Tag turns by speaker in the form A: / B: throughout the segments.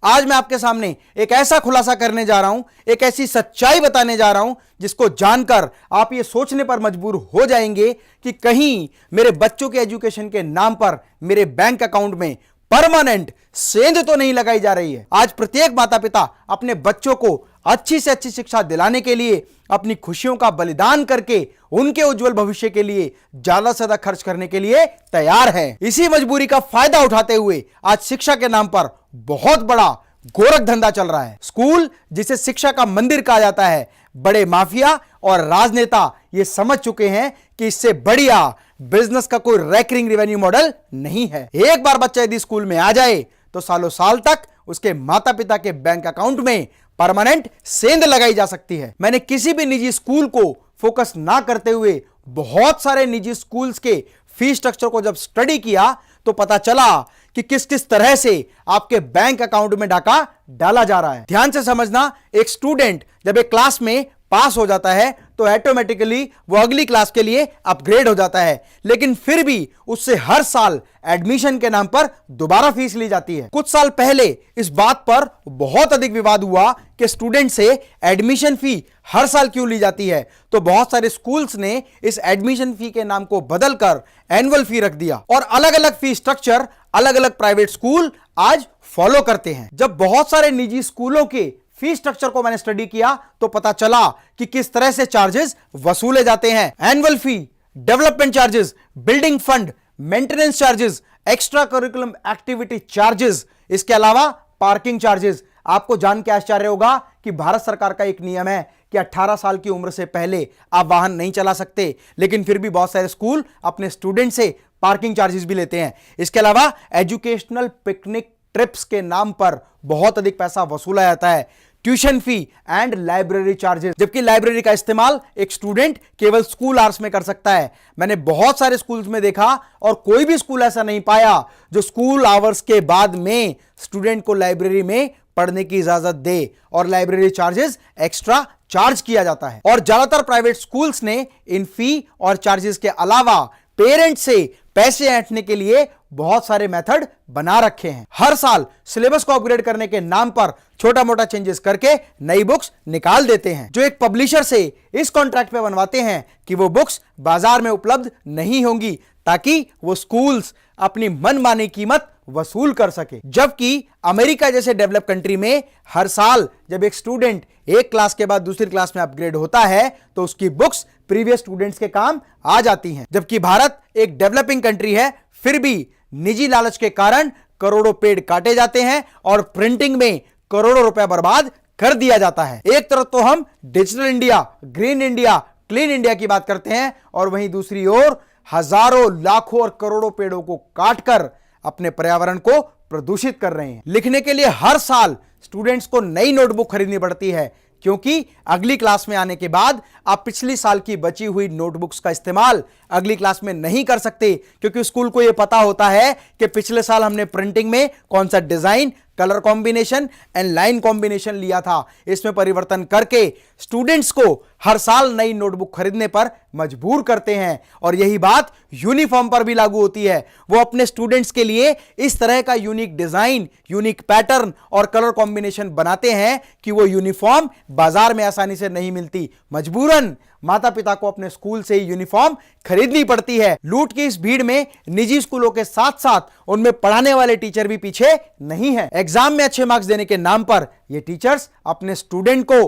A: आज मैं आपके सामने एक ऐसा खुलासा करने जा रहा हूं, एक ऐसी सच्चाई बताने जा रहा हूं जिसको जानकर आप ये सोचने पर मजबूर हो जाएंगे कि कहीं मेरे बच्चों के एजुकेशन के नाम पर मेरे बैंक अकाउंट में परमानेंट सेंध तो नहीं लगाई जा रही है। आज प्रत्येक माता पिता अपने बच्चों को अच्छी से अच्छी शिक्षा दिलाने के लिए अपनी खुशियों का बलिदान करके उनके उज्जवल भविष्य के लिए ज्यादा से ज्यादा खर्च करने के लिए तैयार है। इसी मजबूरी का फायदा उठाते हुए आज शिक्षा के नाम पर बहुत बड़ा गोरख धंधा चल रहा है। स्कूल जिसे शिक्षा का मंदिर कहा जाता है, बड़े माफिया और राजनेता ये समझ चुके हैं कि इससे बढ़िया बिजनेस का कोई रेकरिंग रेवेन्यू मॉडल नहीं है। एक बार बच्चा यदि स्कूल में आ जाए तो सालों साल तक उसके माता पिता के बैंक अकाउंट में परमानेंट सेंध लगाई जा सकती है। मैंने किसी भी निजी स्कूल को फोकस ना करते हुए बहुत सारे निजी स्कूल्स के फीस स्ट्रक्चर को जब स्टडी किया तो पता चला कि किस किस तरह से आपके बैंक अकाउंट में डाका डाला जा रहा है। ध्यान से समझना, एक स्टूडेंट जब एक क्लास में पास हो जाता है तो ऑटोमेटिकली वो अगली क्लास के लिए अपग्रेड हो जाता है, लेकिन फिर भी उससे हर साल एडमिशन के नाम पर दोबारा फीस ली जाती है। कुछ साल पहले इस बात पर बहुत अधिक विवाद हुआ कि स्टूडेंट से एडमिशन फी हर साल क्यों ली जाती है, तो बहुत सारे स्कूल्स ने इस एडमिशन फी के नाम को बदलकर एनुअल फी रख दिया और अलग अलग फी स्ट्रक्चर अलग अलग प्राइवेट स्कूल आज फॉलो करते हैं। जब बहुत सारे निजी स्कूलों के फीस स्ट्रक्चर को मैंने स्टडी किया तो पता चला कि किस तरह से चार्जेस वसूले जाते हैं। एनुअल फी, development charges, building fund, maintenance charges, extra curriculum activity charges, इसके अलावा पार्किंग चार्जेस। आपको जान के आश्चर्य होगा कि भारत सरकार का एक नियम है कि 18 साल की उम्र से पहले आप वाहन नहीं चला सकते, लेकिन फिर भी बहुत सारे स्कूल अपने स्टूडेंट से पार्किंग चार्जेस भी लेते हैं। इसके अलावा एजुकेशनल पिकनिक ट्रिप्स के नाम पर बहुत अधिक पैसा वसूला जाता है। Tuition fee and library charges, जबकि लाइब्रेरी का इस्तेमाल एक स्टूडेंट केवल स्कूल आवर्स में कर सकता है। मैंने बहुत सारे स्कूल्स में देखा और कोई भी स्कूल ऐसा नहीं पाया जो स्कूल आवर्स के बाद में स्टूडेंट को लाइब्रेरी में पढ़ने की इजाजत दे और लाइब्रेरी चार्जेस एक्स्ट्रा चार्ज किया जाता है। और ज्यादातर प्राइवेट स्कूल्स ने इन फी और चार्जेस के अलावा पेरेंट्स से पैसे ऐंठने के लिए बहुत सारे मेथड बना रखे हैं। हर साल सिलेबस को अपग्रेड करने के नाम पर छोटा मोटा चेंजेस करके नई बुक्स निकाल देते हैं, जो एक पब्लिशर से इस कॉन्ट्रैक्ट पे बनवाते हैं कि वो बुक्स बाजार में उपलब्ध नहीं होंगी ताकि वो स्कूल्स अपनी मनमानी कीमत वसूल कर सके। जबकि अमेरिका जैसे डेवलप कंट्री में हर साल जब एक स्टूडेंट एक क्लास के बाद दूसरी क्लास में अपग्रेड होता है तो उसकी बुक्स प्रीवियस स्टूडेंट्स के काम आ जाती हैं। जबकि भारत एक डेवलपिंग कंट्री है, फिर भी निजी लालच के कारण करोड़ों पेड़ काटे जाते हैं और प्रिंटिंग में करोड़ों रुपया बर्बाद कर दिया जाता है। एक तरफ तो हम digital India, green India, clean India की बात करते हैं और वहीं दूसरी ओर हजारों, लाखों और करोड़ों पेड़ों को काटकर अपने पर्यावरण को प्रदूषित कर रहे हैं। लिखने के लिए हर साल स्टूडेंट्स को नई नोटबुक खरीदनी पड़ती है, क्योंकि अगली क्लास में आने के बाद आप पिछली साल की बची हुई नोटबुक्स का इस्तेमाल अगली क्लास में नहीं कर सकते, क्योंकि स्कूल को यह पता होता है कि पिछले साल हमने प्रिंटिंग में कौन सा design, colour combination and line combination लिया था। इसमें परिवर्तन करके स्टूडेंट्स को हर साल नई नोटबुक खरीदने पर मजबूर करते हैं। और यही बात यूनिफॉर्म पर भी लागू होती है। वो अपने स्टूडेंट्स के लिए इस तरह का यूनिक डिजाइन, यूनिक पैटर्न और कलर कॉम्बिनेशन बनाते हैं कि वो यूनिफॉर्म बाजार में आसानी से नहीं मिलती। मजबूरन माता पिता को अपने स्कूल से ही यूनिफॉर्म खरीदनी पड़ती है। लूट की इस भीड़ में निजी स्कूलों के साथ साथ उनमें पढ़ाने वाले टीचर भी पीछे नहीं है। एग्जाम में अच्छे मार्क्स देने के नाम पर ये टीचर्स अपने स्टूडेंट को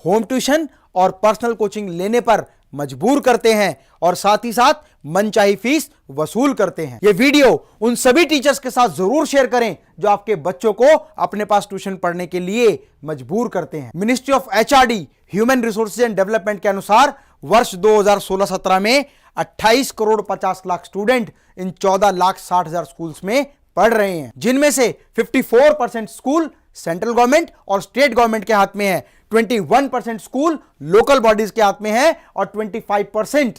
A: होम ट्यूशन और पर्सनल कोचिंग लेने पर मजबूर करते हैं और साथ ही साथ मनचाही फीस वसूल करते हैं। यह वीडियो उन सभी टीचर्स के साथ जरूर शेयर करें जो आपके बच्चों को अपने पास ट्यूशन पढ़ने के लिए मजबूर करते हैं। Ministry of HRD, human resources and development के अनुसार वर्ष 2016-17 में 28 करोड़ 50 लाख स्टूडेंट इन 14 लाख 60 हजार स्कूल्स में पढ़ रहे हैं, जिनमें से 54% स्कूल सेंट्रल गवर्नमेंट और स्टेट गवर्नमेंट के हाथ में है, 21% स्कूल लोकल बॉडीज के हाथ में है और 25%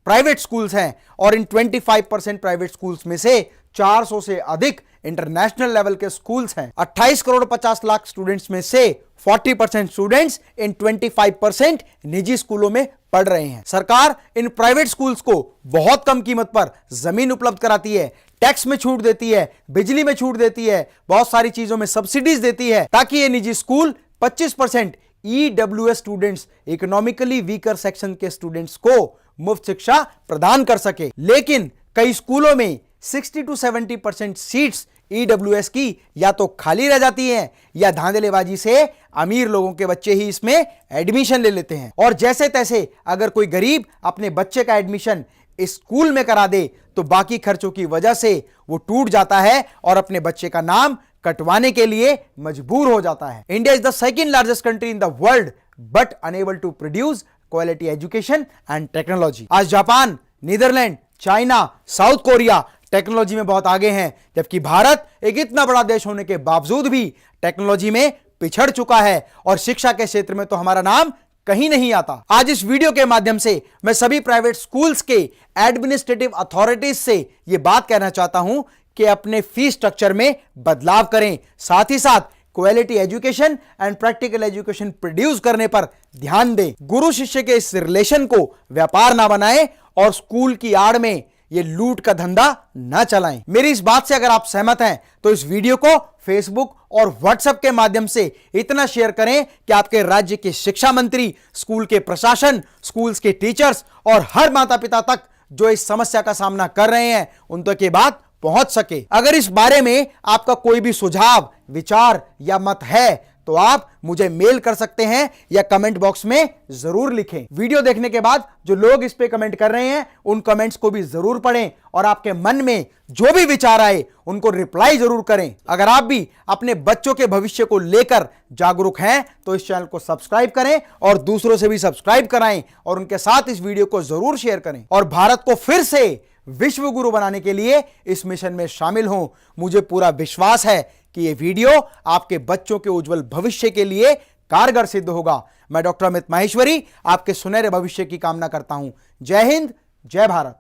A: प्राइवेट स्कूल्स हैं। और इन 25% प्राइवेट स्कूल्स में से 400 से अधिक इंटरनेशनल लेवल के स्कूल्स हैं। 28 करोड़ 50 लाख स्टूडेंट्स में से 40% स्टूडेंट्स इन 25% निजी स्कूलों में पढ़ रहे हैं। सरकार इन प्राइवेट स्कूल्स को बहुत कम कीमत पर जमीन उपलब्ध कराती है, टैक्स में छूट देती है, बिजली में छूट देती है, बहुत सारी चीजों में सब्सिडीज देती है, ताकि ये निजी school 25% EWS students, economically weaker section के स्टूडेंट्स को मुफ्त शिक्षा प्रदान कर सके। लेकिन कई स्कूलों में 60 to 70% सीट्स EWS की या तो खाली रह जाती हैं या धांधलेबाजी से अमीर लोगों के बच्चे ही इसमें एडमिशन ले लेते हैं, और जैसे तैसे अगर कोई गरीब अपने बच्चे का एडमिशन इस स्कूल में करा दे तो बाकी खर्चों की वजह से वो टूट जाता है और अपने बच्चे का नाम कटवाने के लिए मजबूर हो जाता है। India is the second largest country in the world but unable to produce quality education and technology. आज Japan, Netherland, China, South Korea technology में बहुत आगे हैं, जबकि भारत एक इतना बड़ा देश होने के बावजूद भी टेक्नोलॉजी में पिछड़ चुका है और शिक्षा के क्षेत्र में तो हमारा नाम कहीं नहीं आता। आज इस वीडियो के माध्यम से मैं सभी प्राइवेट स्कूल्स के एडमिनिस्ट्रेटिव अथॉरिटीज से यह बात कहना चाहता हूं कि अपने फीस स्ट्रक्चर में बदलाव करें, साथ ही साथ quality education and practical education produce करने पर ध्यान दें। गुरु शिष्य के इस रिलेशन को व्यापार ना बनाएं और स्कूल की आड़ में ये लूट का धंधा ना चलाएं। मेरी इस बात से अगर आप सहमत हैं तो इस वीडियो को फेसबुक और व्हाट्सएप के माध्यम से इतना शेयर करें कि आपके राज्य के शिक्षा मंत्री, स्कूल के प्रशासन, स्कूल्स के टीचर्स और हर माता पिता तक जो इस समस्या का सामना कर रहे हैं उन तक ये बात पहुंच सके। अगर इस बारे में आपका कोई भी सुझाव, विचार या मत है तो आप मुझे मेल कर सकते हैं या कमेंट बॉक्स में जरूर लिखें। वीडियो देखने के बाद जो लोग इस पे कमेंट कर रहे हैं उन कमेंट्स को भी जरूर पढ़ें और आपके मन में जो भी विचार आए उनको रिप्लाई जरूर करें। अगर आप भी अपने बच्चों के भविष्य को लेकर जागरूक हैं तो इस चैनल को सब्सक्राइब करें और दूसरों से भी सब्सक्राइब कराएं और उनके साथ इस वीडियो को जरूर शेयर करें और भारत को फिर से विश्व गुरु बनाने के लिए इस मिशन में शामिल हों। मुझे पूरा विश्वास है कि यह वीडियो आपके बच्चों के उज्जवल भविष्य के लिए कारगर सिद्ध होगा। मैं डॉक्टर अमित माहेश्वरी आपके सुनहरे भविष्य की कामना करता हूं। जय हिंद, जय भारत।